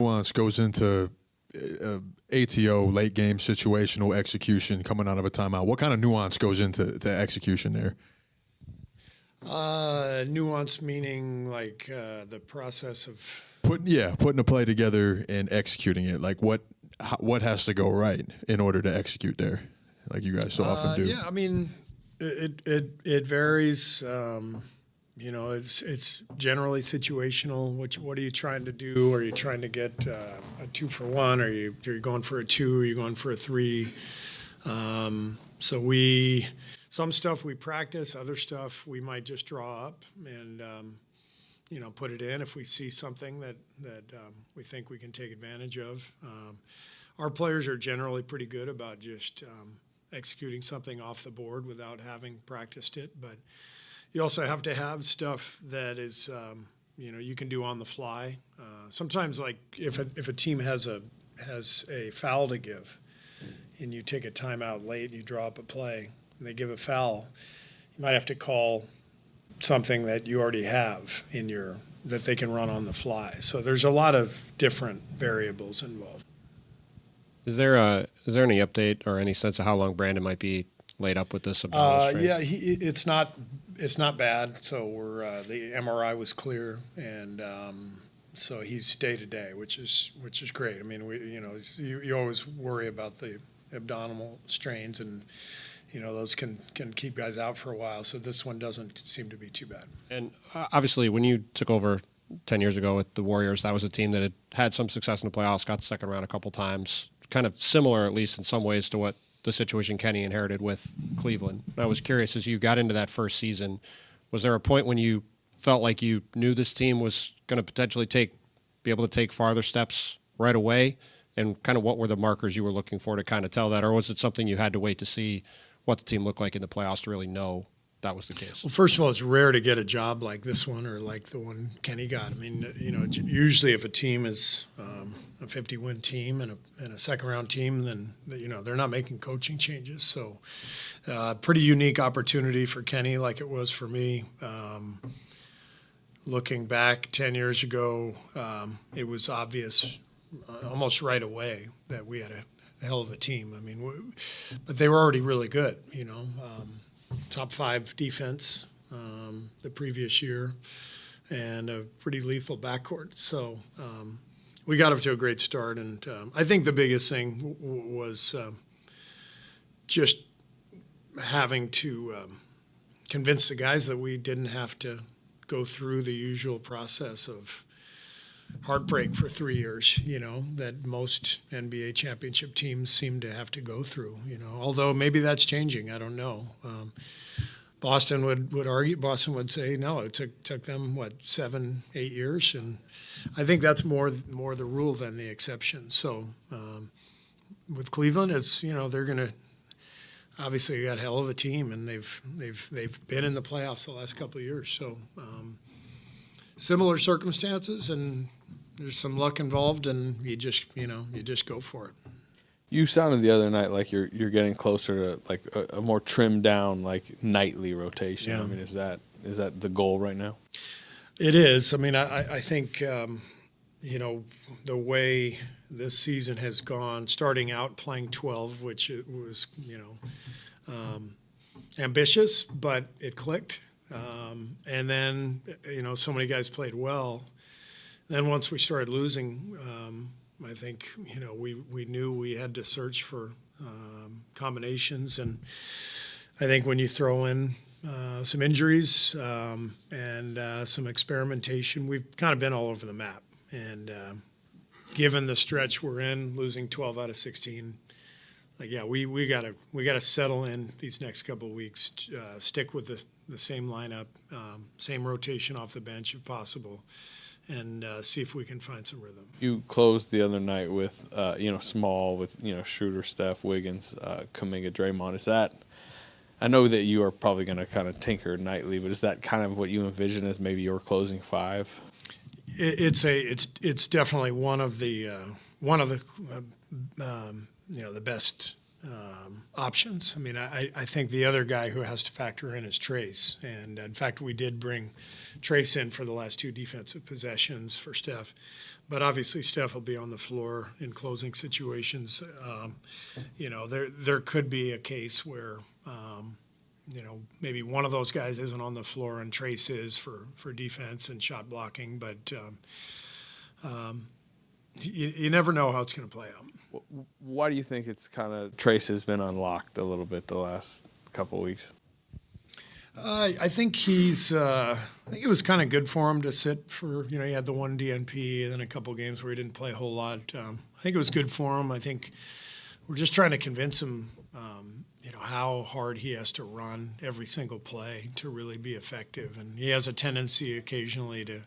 Nuance goes into ATO, late game situational execution coming out of a timeout. What kind of nuance goes into execution there? Nuance meaning like the process of putting a play together and executing it. Like what has to go right in order to execute there, like you guys so often do? Yeah, I mean, it varies. It's generally situational. What are you trying to do? Are you trying to get a 2-for-1? Are you going for a 2? Are you going for a 3? Some stuff we practice, other stuff we might just draw up and put it in if we see something that we think we can take advantage of. Our players are generally pretty good about just executing something off the board without having practiced it, but you also have to have stuff that is, you can do on the fly. Sometimes, like if a team has a foul to give, and you take a timeout late and you draw up a play, and they give a foul, you might have to call something that you already have that they can run on the fly. So there's a lot of different variables involved. Is there any update or any sense of how long Brandon might be laid up with this abdominal strain? Yeah, it's not bad. So the MRI was clear, and so he's day to day, which is great. I mean, you always worry about the abdominal strains, and those can keep guys out for a while. So this one doesn't seem to be too bad. And obviously, when you took over 10 years ago with the Warriors, that was a team that had some success in the playoffs, got the second round a couple times, kind of similar, at least in some ways, to what the situation Kenny inherited with Cleveland. I was curious, as you got into that first season, was there a point when you felt like you knew this team was going to potentially be able to take farther steps right away? And kind of what were the markers you were looking for to kind of tell that? Or was it something you had to wait to see what the team looked like in the playoffs to really know that was the case? Well, first of all, it's rare to get a job like this one or like the one Kenny got. I mean, usually if a team is a 50-win team and a second-round team, then they're not making coaching changes. So, pretty unique opportunity for Kenny, like it was for me. Looking back 10 years ago, it was obvious almost right away that we had a hell of a team. I mean, but they were already really good. Top 5 defense the previous year, and a pretty lethal backcourt. So we got off to a great start, and I think the biggest thing was just having to convince the guys that we didn't have to go through the usual process of heartbreak for 3 years, that most NBA championship teams seem to have to go through, although maybe that's changing. I don't know. Boston would argue, Boston would say, no, it took them, 7-8 years. And I think that's more the rule than the exception. So with Cleveland, it's, they're going to, obviously got a hell of a team, and they've been in the playoffs the last couple of years. So similar circumstances, and there's some luck involved, and you just go for it. You sounded the other night like you're getting closer to like a more trimmed down like nightly rotation. Yeah. I mean, is that the goal right now? It is. I mean, I think the way this season has gone, starting out playing 12, which it was ambitious, but it clicked. And then so many guys played well. Then once we started losing, I think we knew we had to search for combinations, and I think when you throw in some injuries and some experimentation, we've kind of been all over the map. And given the stretch we're in, losing 12 out of 16, we gotta settle in these next couple of weeks, stick with the same lineup, same rotation off the bench if possible, and see if we can find some rhythm. You closed the other night with, small with, Schroeder, Steph, Wiggins, Kuminga, Draymond. Is that, I know that you are probably going to kind of tinker nightly, but is that kind of what you envision as maybe your closing 5? It's definitely one of the the best options. I mean, I think the other guy who has to factor in is Trayce. And in fact, we did bring Trayce in for the last 2 defensive possessions for Steph. But obviously, Steph will be on the floor in closing situations. There could be a case where, maybe one of those guys isn't on the floor and Trayce is for defense and shot blocking. But you never know how it's going to play out. Why do you think it's kind of Trayce has been unlocked a little bit the last couple of weeks? I think I think it was kind of good for him to sit for, he had the 1 DNP and then a couple games where he didn't play a whole lot. I think it was good for him. I think we're just trying to convince him, how hard he has to run every single play to really be effective. And he has a tendency occasionally to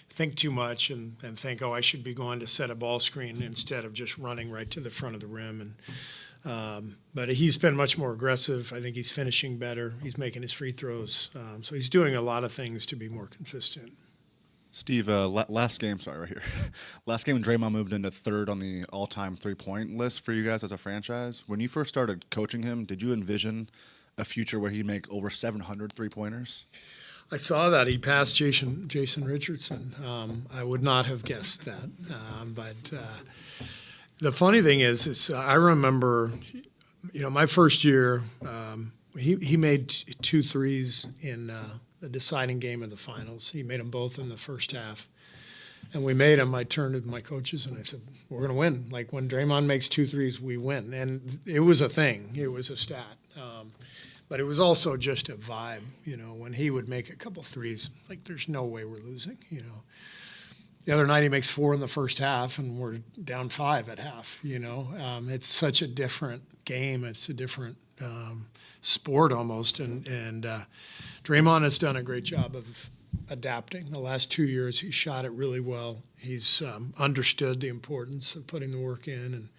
think too much and think, I should be going to set a ball screen instead of just running right to the front of the rim. And but he's been much more aggressive. I think he's finishing better. He's making his free throws. So he's doing a lot of things to be more consistent. Steve, last game, sorry, right here. Last game when Draymond moved into 3rd on the all-time three-point list for you guys as a franchise. When you first started coaching him, did you envision a future where he'd make over 700 three-pointers? I saw that he passed Jason Richardson. I would not have guessed that. But the funny thing is I remember, my first year, he made 2 threes in the deciding game of the finals. He made them both in the first half. And we made them. I turned to my coaches and I said, we're going to win. Like when Draymond makes 2 threes, we win. And it was a thing. It was a stat. But it was also just a vibe, when he would make a couple threes, like there's no way we're losing, The other night he makes 4 in the first half and we're down 5 at half, It's such a different game. It's a different sport almost. And Draymond has done a great job of adapting. The last 2 years he shot it really well. He's understood the importance of putting the work in and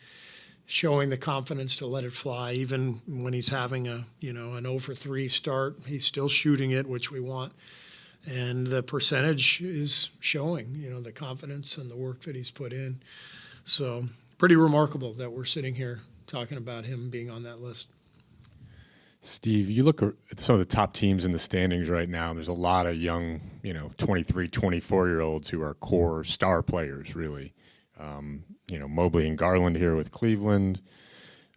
showing the confidence to let it fly, even when he's having an 0 for 3 start, he's still shooting it, which we want. And the percentage is showing, the confidence and the work that he's put in. So pretty remarkable that we're sitting here talking about him being on that list. Steve, you look at some of the top teams in the standings right now, and there's a lot of young, 23, 24-year-olds who are core star players, really. Mobley and Garland here with Cleveland,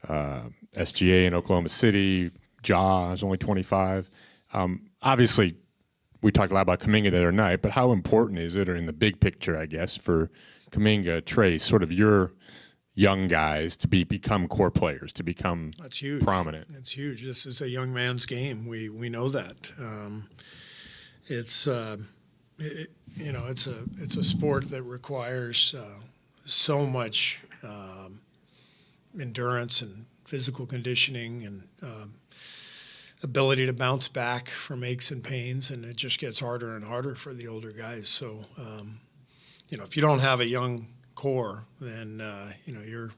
SGA in Oklahoma City, Ja is only 25. Obviously, we talked a lot about Kuminga the other night, but how important is it, or in the big picture, I guess, for Kuminga, Trayce, sort of your young guys to become core players, to become That's huge. Prominent? It's huge. This is a young man's game. We know that. It's a sport that requires so much endurance and physical conditioning and ability to bounce back from aches and pains, and it just gets harder and harder for the older guys. So, if you don't have a young core, then you're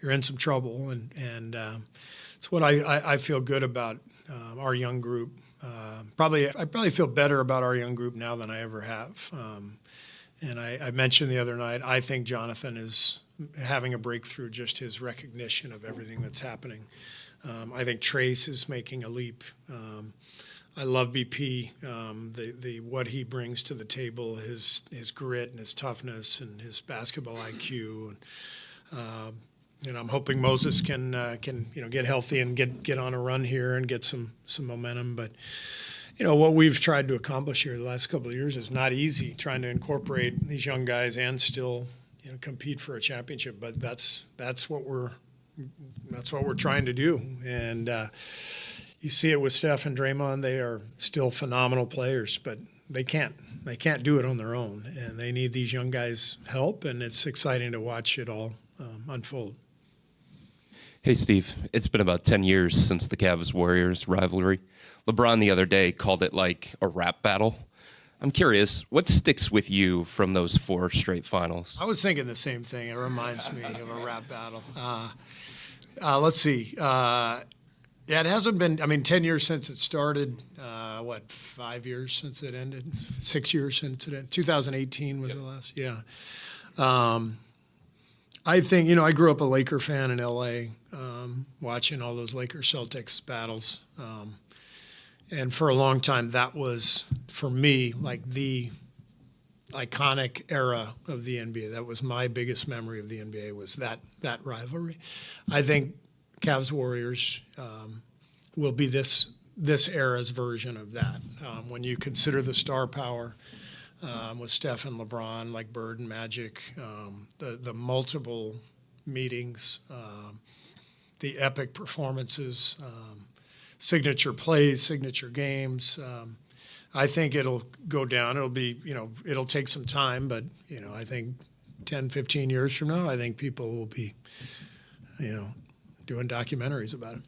in some trouble, and it's what I feel good about our young group. I probably feel better about our young group now than I ever have. And I mentioned the other night, I think Jonathan is having a breakthrough, just his recognition of everything that's happening. I think Trayce is making a leap. I love BP, what he brings to the table, his grit and his toughness and his basketball IQ. And I'm hoping Moses can get healthy and get on a run here and get some momentum. But what we've tried to accomplish here the last couple of years is not easy, trying to incorporate these young guys and still compete for a championship. But that's what we're trying to do. And you see it with Steph and Draymond. They are still phenomenal players, but they can't do it on their own, and they need these young guys' help. And it's exciting to watch it all unfold. Hey, Steve, it's been about 10 years since the Cavs-Warriors rivalry. LeBron the other day called it like a rap battle. I'm curious, what sticks with you from those 4 straight finals? I was thinking the same thing. It reminds me of a rap battle. Let's see. It hasn't been, 10 years since it started. 5 years since it ended? 6 years since it ended? 2018 was the last? Yeah. I think, you know, I grew up a Laker fan in L.A., watching all those Lakers-Celtics battles. And for a long time, that was, for me, like the iconic era of the NBA. That was my biggest memory of the NBA, was that rivalry. I think Cavs-Warriors will be this era's version of that. When you consider the star power with Steph and LeBron, like Bird and Magic, the multiple meetings, the epic performances, signature plays, signature games. I think it'll go down. It'll be, you know, it'll take some time, but, you know, I think 10, 15 years from now, I think people will be, you know, doing documentaries about it.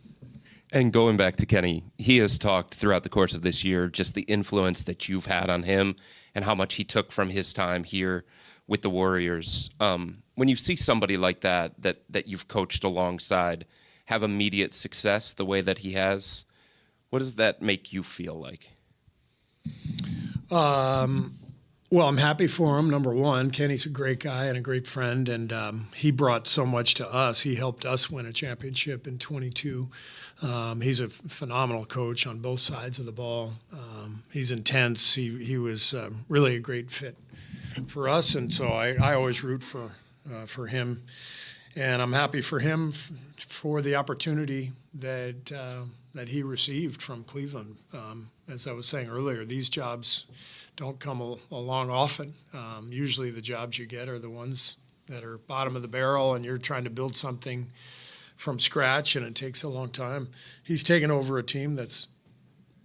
And going back to Kenny, he has talked throughout the course of this year just the influence that you've had on him and how much he took from his time here with the Warriors. When you see somebody like that you've coached alongside have immediate success the way that he has, what does that make you feel like? Well, I'm happy for him, number one. Kenny's a great guy and a great friend, and he brought so much to us. He helped us win a championship in 22. He's a phenomenal coach on both sides of the ball. He's intense. He was really a great fit for us, and so I always root for him. And I'm happy for him for the opportunity that he received from Cleveland. As I was saying earlier, these jobs don't come along often. Usually the jobs you get are the ones that are bottom of the barrel, and you're trying to build something from scratch, and it takes a long time. He's taken over a team that's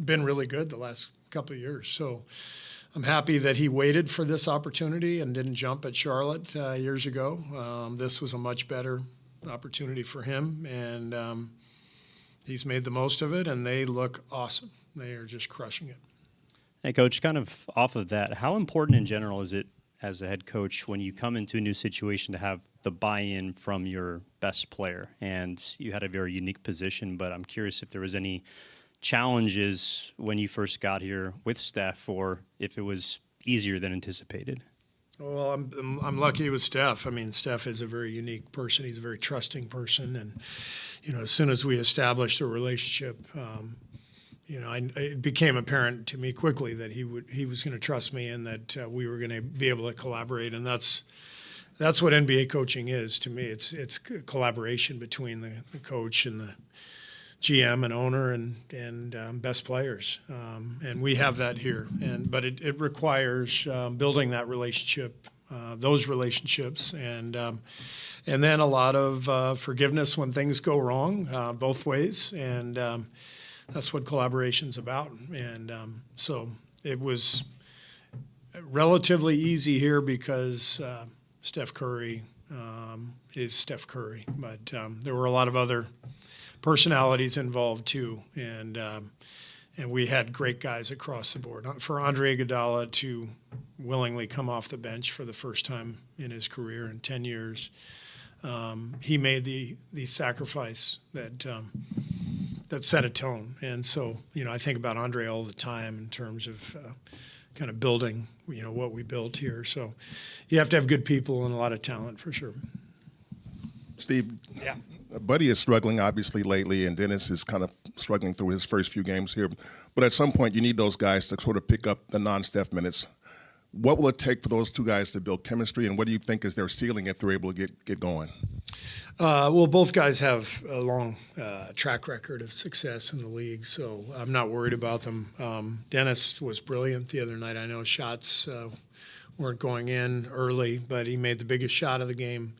been really good the last couple of years. So I'm happy that he waited for this opportunity and didn't jump at Charlotte years ago. This was a much better opportunity for him, and he's made the most of it, and they look awesome. They are just crushing it. Hey, Coach, kind of off of that, how important in general is it as a head coach when you come into a new situation to have the buy-in from your best player? And you had a very unique position, but I'm curious if there was any challenges when you first got here with Steph, or if it was easier than anticipated. Well, I'm lucky with Steph. I mean, Steph is a very unique person. He's a very trusting person, and you know, as soon as we established a relationship, you know, it became apparent to me quickly that he was going to trust me, and that we were going to be able to collaborate. And that's what NBA coaching is to me. It's collaboration between the coach and the GM and owner and best players, and we have that here. But it requires building that relationship, those relationships, and then a lot of forgiveness when things go wrong, both ways, and that's what collaboration's about. And so it was relatively easy here because Steph Curry is Steph Curry, but there were a lot of other personalities involved too, and we had great guys across the board. For Andre Iguodala to willingly come off the bench for the first time in his career in 10 years, he made the sacrifice that set a tone. And so, you know, I think about Andre all the time in terms of kind of building, you know, what we built here. So you have to have good people and a lot of talent for sure. Steve, Yeah. Buddy is struggling obviously lately, and Dennis is kind of struggling through his first few games here. But at some point, you need those guys to sort of pick up the non-Steph minutes. What will it take for those two guys to build chemistry, and what do you think is their ceiling if they're able to get going? Well, both guys have a long track record of success in the league, so I'm not worried about them. Dennis was brilliant the other night. I know shots weren't going in early, but he made the biggest shot of the game.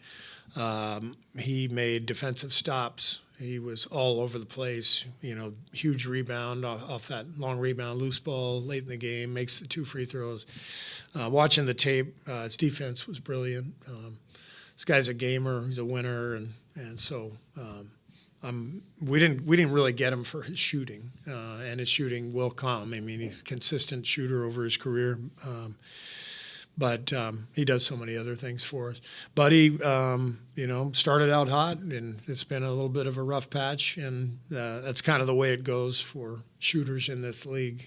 He made defensive stops. He was all over the place, you know, huge rebound off that long rebound, loose ball late in the game, makes the 2 free throws. Watching the tape, his defense was brilliant. This guy's a gamer, he's a winner, and so we didn't really get him for his shooting, and his shooting will come. I mean, he's a consistent shooter over his career. But he does so many other things for us. But he, you know, started out hot, and it's been a little bit of a rough patch, and that's kind of the way it goes for shooters in this league.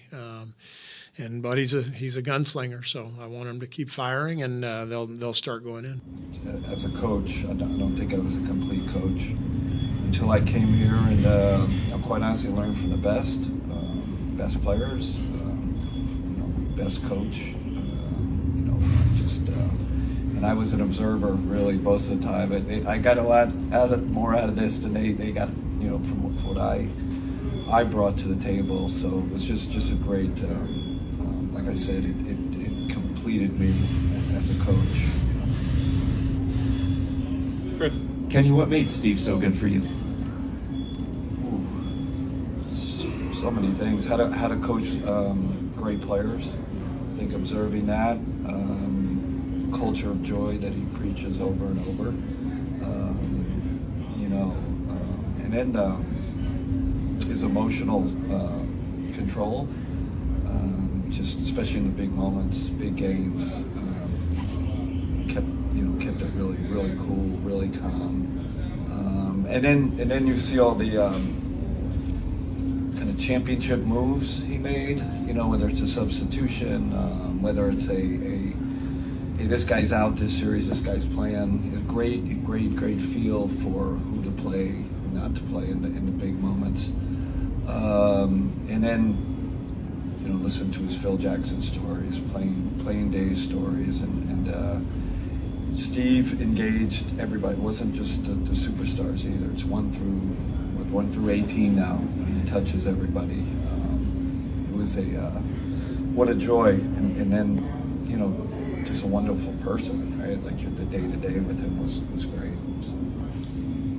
but he's a gunslinger, so I want him to keep firing, and they'll start going in. As a coach, I don't think I was a complete coach until I came here, and quite honestly, learned from the best players, best coach. And I was an observer really most of the time. I got a lot more out of this than they got, from what I brought to the table. So it was just a great, like I said, it completed me as a coach. Chris. Kenny, what made Steve so good for you? So many things. How to coach great players. I think observing that, culture of joy that he preaches over and over, and then his emotional control, just especially in the big moments, big games, kept it really, really cool, really calm, and then you see all the kind of championship moves he made, whether it's a substitution, whether it's a hey, this guy's out this series, this guy's playing. A great feel for who to play, who not to play in the big moments. And then, listen to his Phil Jackson stories, playing day stories, and Steve engaged everybody. It wasn't just the superstars either. It's 1 through 18 now. He touches everybody. It was what a joy, and then, just a wonderful person, right? Like the day-to-day with him was great. So.